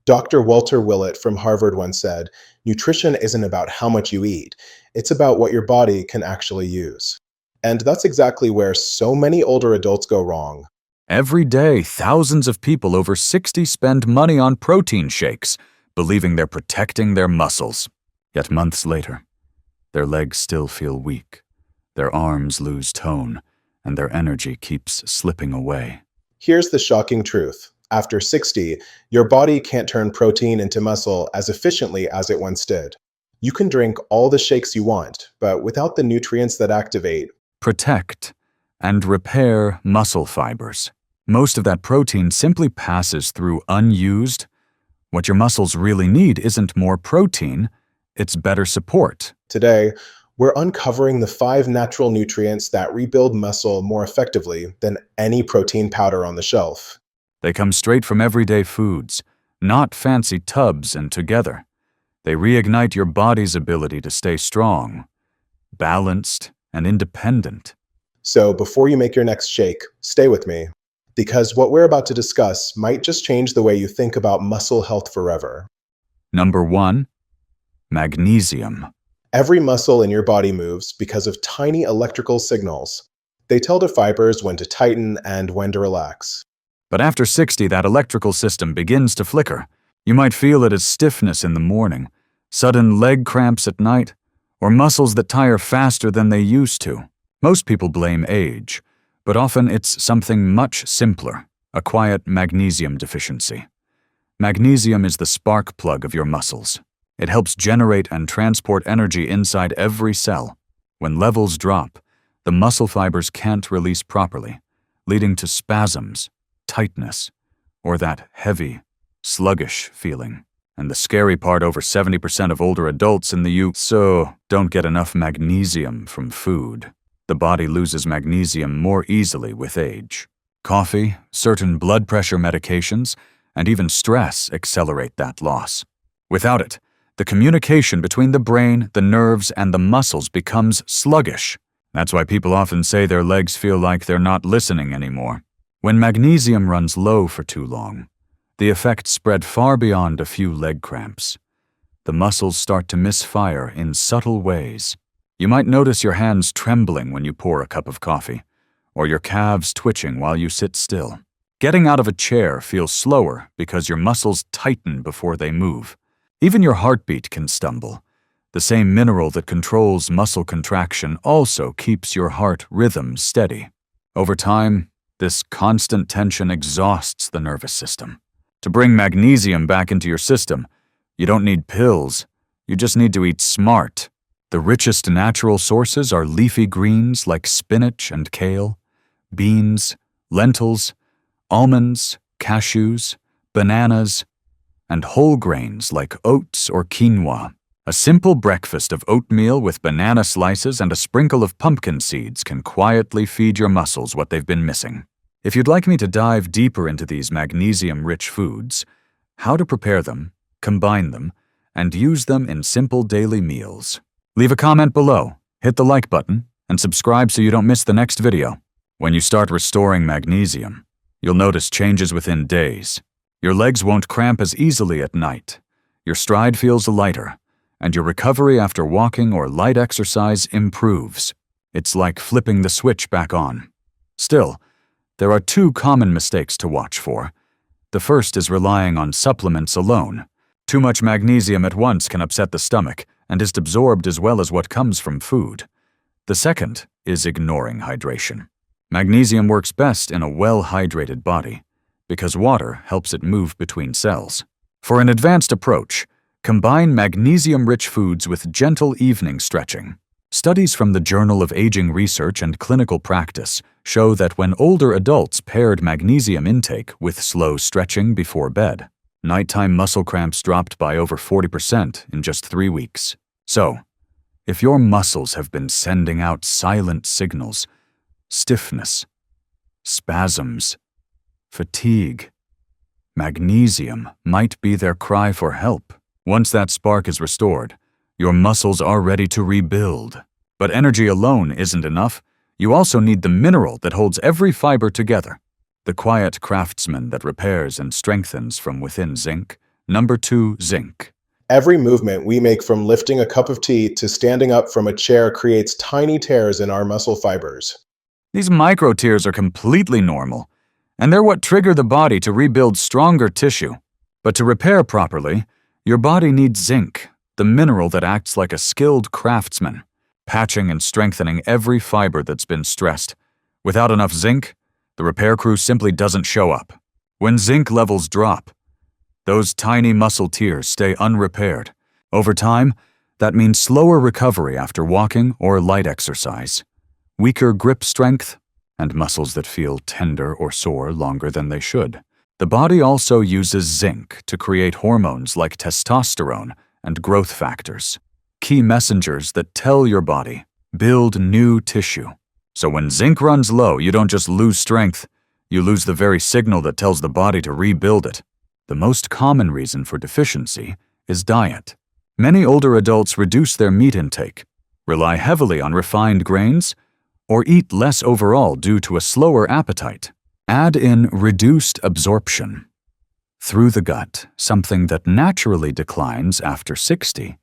Dr. Walter Willett from Harvard once said, nutrition isn't about how much you eat, it's about what your body can actually use. And that's exactly where so many older adults go wrong. Every day, thousands of people over 60 spend money on protein shakes, believing they're protecting their muscles. Yet months later, their legs still feel weak, their arms lose tone, and their energy keeps slipping away. Here's the shocking truth. After 60, your body can't turn protein into muscle as efficiently as it once did. You can drink all the shakes you want, but without the nutrients that activate, Protect and repair muscle fibers. Most of that protein simply passes through unused. What your muscles really need isn't more protein, it's better support. today, we're uncovering the 5 natural nutrients that rebuild muscle more effectively than any protein powder on the shelf. They come straight from everyday foods, not fancy tubs, and together, they reignite your body's ability to stay strong, balanced, and independent. So before you make your next shake, stay with me, because what we're about to discuss might just change the way you think about muscle health forever. Number 1, magnesium. Every muscle in your body moves because of tiny electrical signals. They tell the fibers when to tighten and when to relax. But after 60, that electrical system begins to flicker. You might feel it as stiffness in the morning, sudden leg cramps at night, or muscles that tire faster than they used to. Most people blame age, but often it's something much simpler, a quiet magnesium deficiency. Magnesium is the spark plug of your muscles. It helps generate and transport energy inside every cell. When levels drop, the muscle fibers can't release properly, leading to spasms, tightness, or that heavy, sluggish feeling. And the scary part, over 70% of older adults in the U.S. don't get enough magnesium from food. The body loses magnesium more easily with age. Coffee, certain blood pressure medications, and even stress accelerate that loss. Without it, the communication between the brain, the nerves, and the muscles becomes sluggish. That's why people often say their legs feel like they're not listening anymore. When magnesium runs low for too long, the effects spread far beyond a few leg cramps. The muscles start to misfire in subtle ways. You might notice your hands trembling when you pour a cup of coffee, or your calves twitching while you sit still. Getting out of a chair feels slower because your muscles tighten before they move. Even your heartbeat can stumble. The same mineral that controls muscle contraction also keeps your heart rhythm steady. Over time, this constant tension exhausts the nervous system. To bring magnesium back into your system, you don't need pills, you just need to eat smart. The richest natural sources are leafy greens like spinach and kale, beans, lentils, almonds, cashews, bananas, and whole grains like oats or quinoa. A simple breakfast of oatmeal with banana slices and a sprinkle of pumpkin seeds can quietly feed your muscles what they've been missing. If you'd like me to dive deeper into these magnesium-rich foods, how to prepare them, combine them, and use them in simple daily meals, leave a comment below, hit the like button, and subscribe so you don't miss the next video. When you start restoring magnesium, you'll notice changes within days. Your legs won't cramp as easily at night, your stride feels lighter, and your recovery after walking or light exercise improves. It's like flipping the switch back on. Still, there are 2 common mistakes to watch for. The first is relying on supplements alone. Too much magnesium at once can upset the stomach and isn't absorbed as well as what comes from food. The second is ignoring hydration. Magnesium works best in a well-hydrated body because water helps it move between cells. For an advanced approach, combine magnesium-rich foods with gentle evening stretching. Studies from the Journal of Aging Research and Clinical Practice show that when older adults paired magnesium intake with slow stretching before bed, nighttime muscle cramps dropped by over 40% in just 3 weeks. So, if your muscles have been sending out silent signals, stiffness, spasms, fatigue, magnesium might be their cry for help. Once that spark is restored, your muscles are ready to rebuild. But energy alone isn't enough. You also need the mineral that holds every fiber together. The quiet craftsman that repairs and strengthens from within zinc, Number 2, zinc. Every movement we make from lifting a cup of tea to standing up from a chair creates tiny tears in our muscle fibers. These micro tears are completely normal, and they're what trigger the body to rebuild stronger tissue. But to repair properly, your body needs zinc, the mineral that acts like a skilled craftsman, patching and strengthening every fiber that's been stressed. Without enough zinc, the repair crew simply doesn't show up. When zinc levels drop, those tiny muscle tears stay unrepaired. Over time, that means slower recovery after walking or light exercise, weaker grip strength, and muscles that feel tender or sore longer than they should. The body also uses zinc to create hormones like testosterone and growth factors, key messengers that tell your body, build new tissue. So when zinc runs low, you don't just lose strength, you lose the very signal that tells the body to rebuild it. The most common reason for deficiency is diet. Many older adults reduce their meat intake, rely heavily on refined grains, or eat less overall due to a slower appetite. Add in reduced absorption through the gut, something that naturally declines after 60,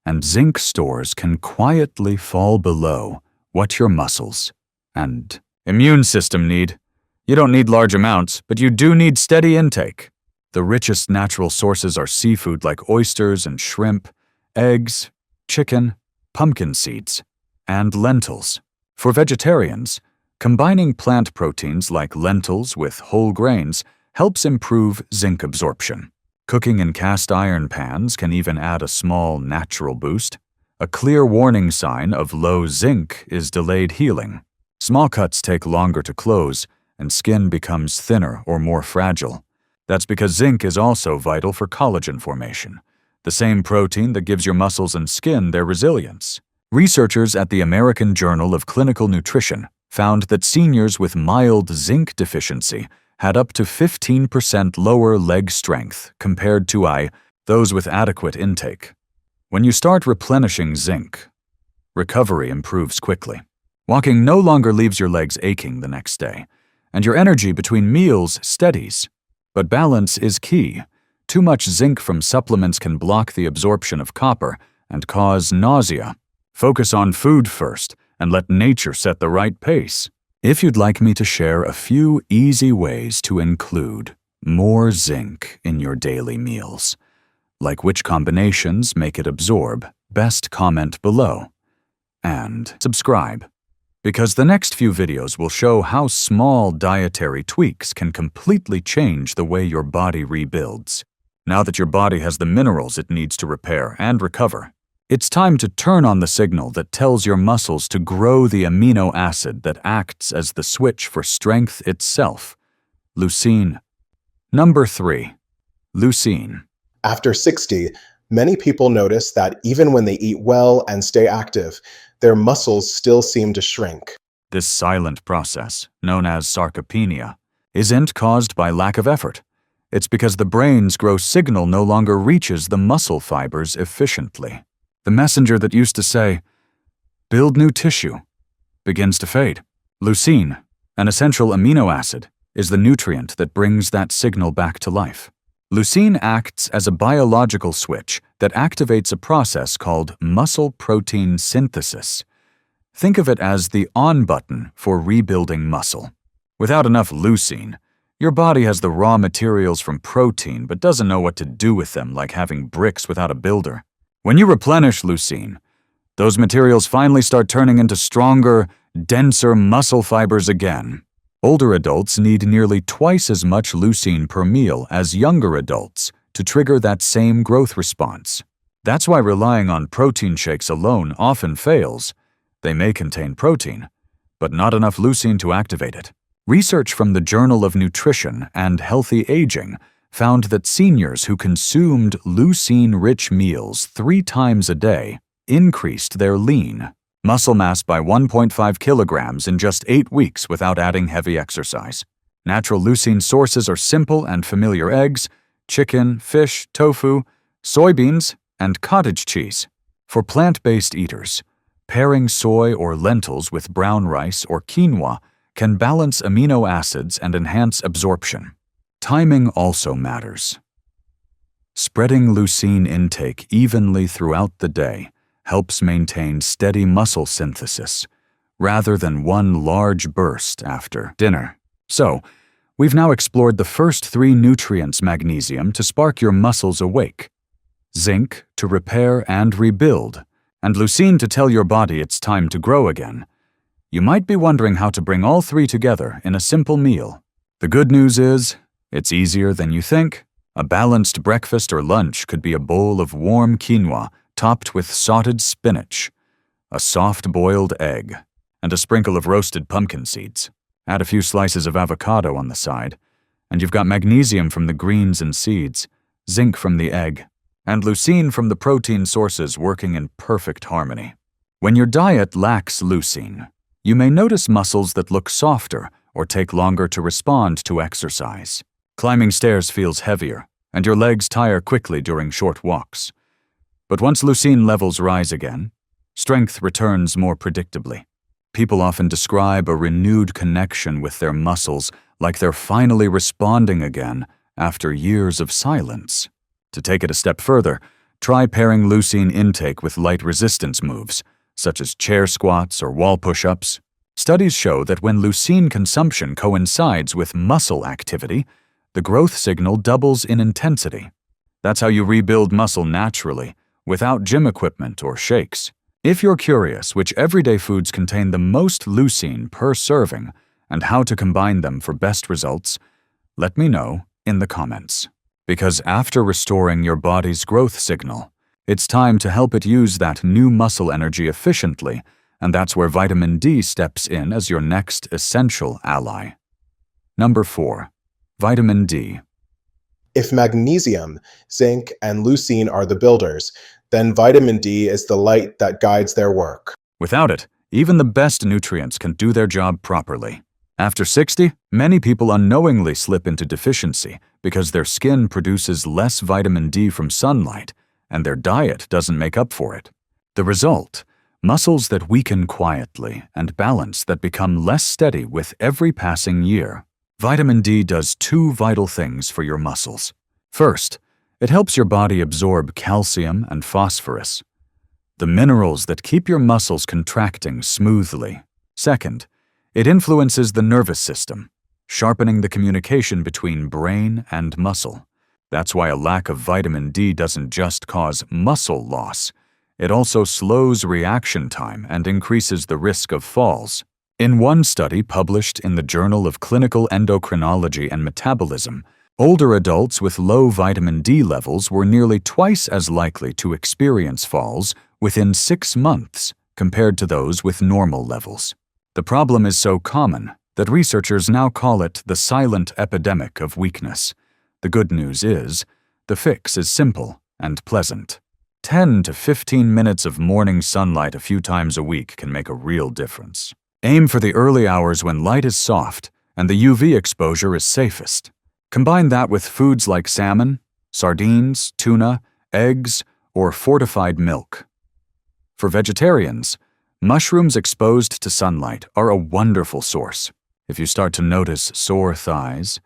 and zinc stores can quietly fall below what your muscles and immune system need. You don't need large amounts, but you do need steady intake. The richest natural sources are seafood like oysters and shrimp, eggs, chicken, pumpkin seeds, and lentils. For vegetarians, combining plant proteins like lentils with whole grains helps improve zinc absorption. Cooking in cast iron pans can even add a small natural boost. A clear warning sign of low zinc is delayed healing. Small cuts take longer to close, and skin becomes thinner or more fragile. That's because zinc is also vital for collagen formation, the same protein that gives your muscles and skin their resilience. Researchers at the American Journal of Clinical Nutrition found that seniors with mild zinc deficiency had up to 15% lower leg strength compared to those with adequate intake. When you start replenishing zinc, recovery improves quickly. Walking no longer leaves your legs aching the next day, and your energy between meals steadies. But balance is key. Too much zinc from supplements can block the absorption of copper and cause nausea. Focus on food first and let nature set the right pace. If you'd like me to share a few easy ways to include more zinc in your daily meals, like which combinations make it absorb, best comment below. And subscribe, because the next few videos will show how small dietary tweaks can completely change the way your body rebuilds. Now that your body has the minerals it needs to repair and recover, it's time to turn on the signal that tells your muscles to grow the amino acid that acts as the switch for strength itself, leucine. Number 3, leucine. After 60, many people notice that even when they eat well and stay active, their muscles still seem to shrink. This silent process, known as sarcopenia, isn't caused by lack of effort. It's because the brain's growth signal no longer reaches the muscle fibers efficiently. The messenger that used to say, "Build new tissue," begins to fade. Leucine, an essential amino acid, is the nutrient that brings that signal back to life. Leucine acts as a biological switch that activates a process called muscle protein synthesis. Think of it as the on button for rebuilding muscle. Without enough leucine, your body has the raw materials from protein but doesn't know what to do with them, like having bricks without a builder. When you replenish leucine, those materials finally start turning into stronger, denser muscle fibers again. Older adults need nearly twice as much leucine per meal as younger adults to trigger that same growth response. That's why relying on protein shakes alone often fails. They may contain protein, but not enough leucine to activate it. Research from the Journal of Nutrition and Healthy Aging found that seniors who consumed leucine-rich meals 3 times a day increased their lean muscle mass by 1.5 kilograms in just 8 weeks without adding heavy exercise. Natural leucine sources are simple and familiar eggs, chicken, fish, tofu, soybeans, and cottage cheese. For plant-based eaters, pairing soy or lentils with brown rice or quinoa can balance amino acids and enhance absorption. Timing also matters. Spreading leucine intake evenly throughout the day helps maintain steady muscle synthesis, rather than one large burst after dinner. So, we've now explored the first 3 nutrients: magnesium to spark your muscles awake, zinc to repair and rebuild, and leucine to tell your body it's time to grow again. You might be wondering how to bring all 3 together in a simple meal. The good news is, it's easier than you think. A balanced breakfast or lunch could be a bowl of warm quinoa topped with sautéed spinach, a soft boiled egg, and a sprinkle of roasted pumpkin seeds. Add a few slices of avocado on the side, and you've got magnesium from the greens and seeds, zinc from the egg, and leucine from the protein sources working in perfect harmony. When your diet lacks leucine, you may notice muscles that look softer or take longer to respond to exercise. Climbing stairs feels heavier, and your legs tire quickly during short walks. But once leucine levels rise again, strength returns more predictably. People often describe a renewed connection with their muscles, like they're finally responding again after years of silence. To take it a step further, try pairing leucine intake with light resistance moves, such as chair squats or wall push-ups. Studies show that when leucine consumption coincides with muscle activity, the growth signal doubles in intensity. That's how you rebuild muscle naturally, without gym equipment or shakes. If you're curious which everyday foods contain the most leucine per serving and how to combine them for best results, let me know in the comments. Because after restoring your body's growth signal, it's time to help it use that new muscle energy efficiently, and that's where vitamin D steps in as your next essential ally. Number 4. Vitamin D. If magnesium, zinc, and leucine are the builders, then vitamin D is the light that guides their work. Without it, even the best nutrients can do their job properly. After 60, many people unknowingly slip into deficiency because their skin produces less vitamin D from sunlight, and their diet doesn't make up for it. The result? Muscles that weaken quietly and balance that become less steady with every passing year. Vitamin D does 2 vital things for your muscles. First, it helps your body absorb calcium and phosphorus, the minerals that keep your muscles contracting smoothly. Second, it influences the nervous system, sharpening the communication between brain and muscle. That's why a lack of vitamin D doesn't just cause muscle loss, it also slows reaction time and increases the risk of falls. In one study published in the Journal of Clinical Endocrinology and Metabolism, older adults with low vitamin D levels were nearly twice as likely to experience falls within 6 months compared to those with normal levels. The problem is so common that researchers now call it the silent epidemic of weakness. The good news is, the fix is simple and pleasant. 10 to 15 minutes of morning sunlight a few times a week can make a real difference. Aim for the early hours when light is soft and the UV exposure is safest. Combine that with foods like salmon, sardines, tuna, eggs, or fortified milk. For vegetarians, mushrooms exposed to sunlight are a wonderful source. If you start to notice sore thighs,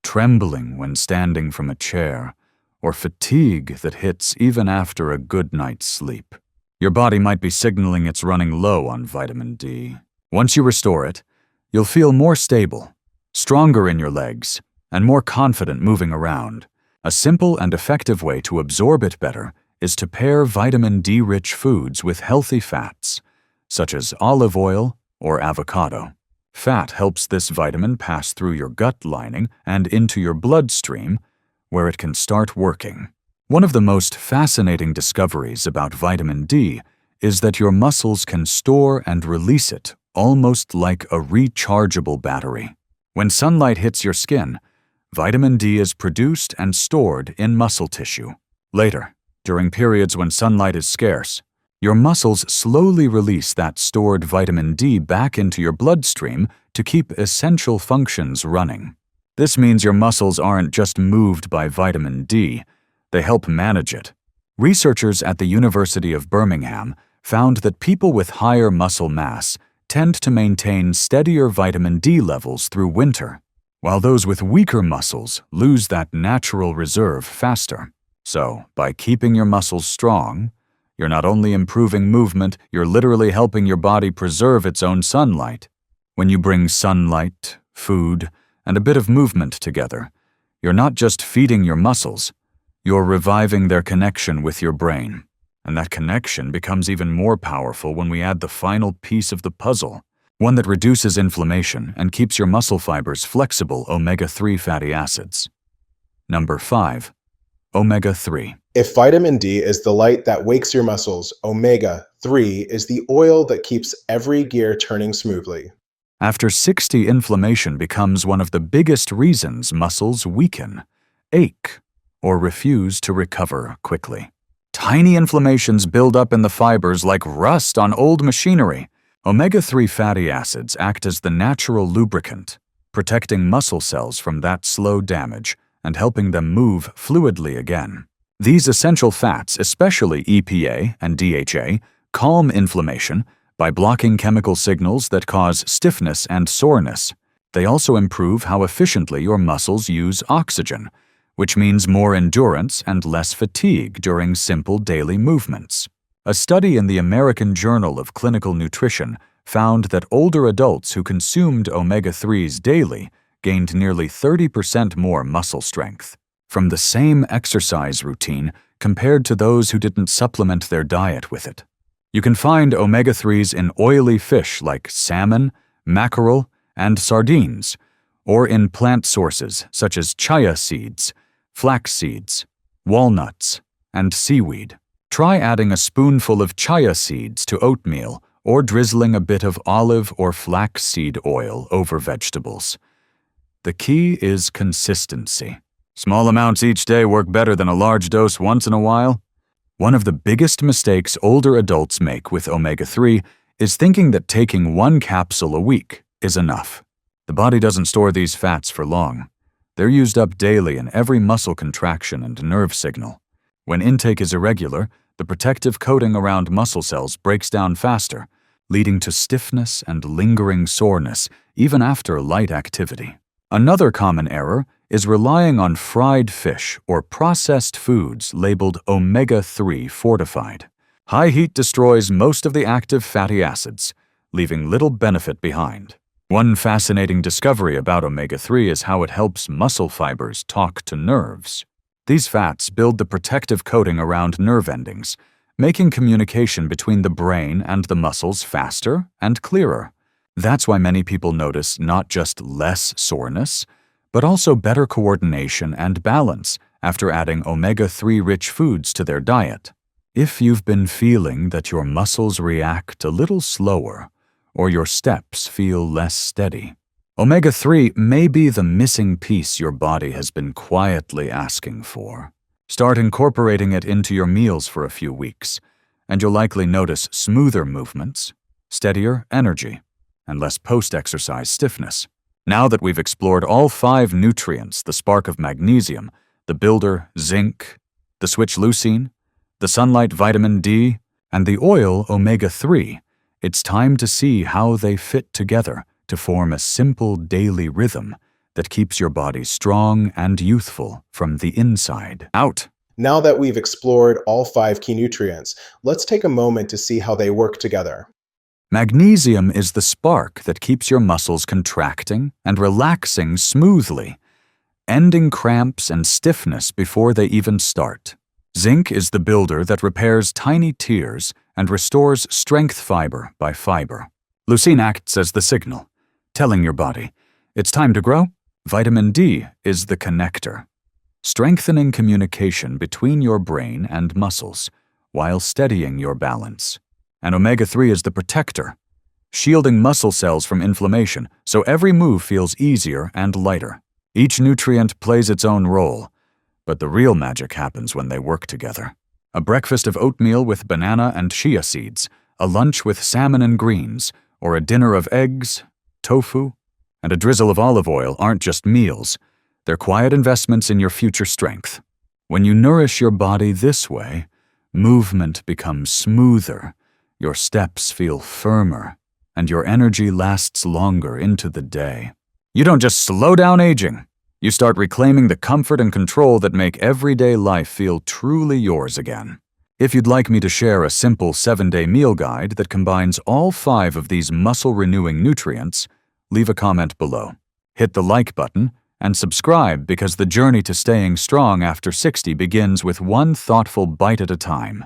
trembling when standing from a chair, or fatigue that hits even after a good night's sleep, your body might be signaling it's running low on vitamin D. Once you restore it, you'll feel more stable, stronger in your legs, and more confident moving around. A simple and effective way to absorb it better is to pair vitamin D-rich foods with healthy fats, such as olive oil or avocado. Fat helps this vitamin pass through your gut lining and into your bloodstream, where it can start working. One of the most fascinating discoveries about vitamin D is that your muscles can store and release it almost like a rechargeable battery. When sunlight hits your skin, vitamin D is produced and stored in muscle tissue. Later, during periods when sunlight is scarce, your muscles slowly release that stored vitamin D back into your bloodstream to keep essential functions running. This means your muscles aren't just moved by vitamin D, they help manage it. Researchers at the University of Birmingham found that people with higher muscle mass tend to maintain steadier vitamin D levels through winter, while those with weaker muscles lose that natural reserve faster. So, by keeping your muscles strong, you're not only improving movement, you're literally helping your body preserve its own sunlight. When you bring sunlight, food, and a bit of movement together, you're not just feeding your muscles, you're reviving their connection with your brain. And that connection becomes even more powerful when we add the final piece of the puzzle, one that reduces inflammation and keeps your muscle fibers flexible: omega-3 fatty acids. Number 5. Omega-3. If vitamin D is the light that wakes your muscles, omega-3 is the oil that keeps every gear turning smoothly. After 60, inflammation becomes one of the biggest reasons muscles weaken, ache, or refuse to recover quickly. Tiny inflammations build up in the fibers like rust on old machinery. Omega-3 fatty acids act as the natural lubricant, protecting muscle cells from that slow damage and helping them move fluidly again. These essential fats, especially EPA and DHA, calm inflammation by blocking chemical signals that cause stiffness and soreness. They also improve how efficiently your muscles use oxygen, which means more endurance and less fatigue during simple daily movements. A study in the American Journal of Clinical Nutrition found that older adults who consumed omega-3s daily gained nearly 30% more muscle strength from the same exercise routine compared to those who didn't supplement their diet with it. You can find omega-3s in oily fish like salmon, mackerel, and sardines, or in plant sources such as chia seeds, flax seeds, walnuts, and seaweed. Try adding a spoonful of chia seeds to oatmeal or drizzling a bit of olive or flax seed oil over vegetables. The key is consistency. Small amounts each day work better than a large dose once in a while. One of the biggest mistakes older adults make with omega-3 is thinking that taking one capsule a week is enough. The body doesn't store these fats for long. They're used up daily in every muscle contraction and nerve signal. When intake is irregular, the protective coating around muscle cells breaks down faster, leading to stiffness and lingering soreness even after light activity. Another common error is relying on fried fish or processed foods labeled omega-3 fortified. High heat destroys most of the active fatty acids, leaving little benefit behind. One fascinating discovery about omega-3 is how it helps muscle fibers talk to nerves. These fats build the protective coating around nerve endings, making communication between the brain and the muscles faster and clearer. That's why many people notice not just less soreness, but also better coordination and balance after adding omega-3-rich foods to their diet. If you've been feeling that your muscles react a little slower, or your steps feel less steady, omega-3 may be the missing piece your body has been quietly asking for. Start incorporating it into your meals for a few weeks, and you'll likely notice smoother movements, steadier energy, and less post-exercise stiffness. Now that we've explored all 5 nutrients, the spark of magnesium, the builder zinc, the switch leucine, the sunlight vitamin D, and the oil omega-3, it's time to see how they fit together to form a simple daily rhythm that keeps your body strong and youthful from the inside out. Now that we've explored all 5 key nutrients, let's take a moment to see how they work together. Magnesium is the spark that keeps your muscles contracting and relaxing smoothly, ending cramps and stiffness before they even start. Zinc is the builder that repairs tiny tears and restores strength fiber by fiber. Leucine acts as the signal, telling your body, it's time to grow. Vitamin D is the connector, strengthening communication between your brain and muscles while steadying your balance. And omega-3 is the protector, shielding muscle cells from inflammation so every move feels easier and lighter. Each nutrient plays its own role, but the real magic happens when they work together. A breakfast of oatmeal with banana and chia seeds, a lunch with salmon and greens, or a dinner of eggs, tofu, and a drizzle of olive oil aren't just meals. They're quiet investments in your future strength. When you nourish your body this way, movement becomes smoother, your steps feel firmer, and your energy lasts longer into the day. You don't just slow down aging, You start reclaiming the comfort and control that make everyday life feel truly yours again. If you'd like me to share a simple 7-day meal guide that combines all 5 of these muscle-renewing nutrients, leave a comment below. Hit the like button and subscribe because the journey to staying strong after 60 begins with one thoughtful bite at a time.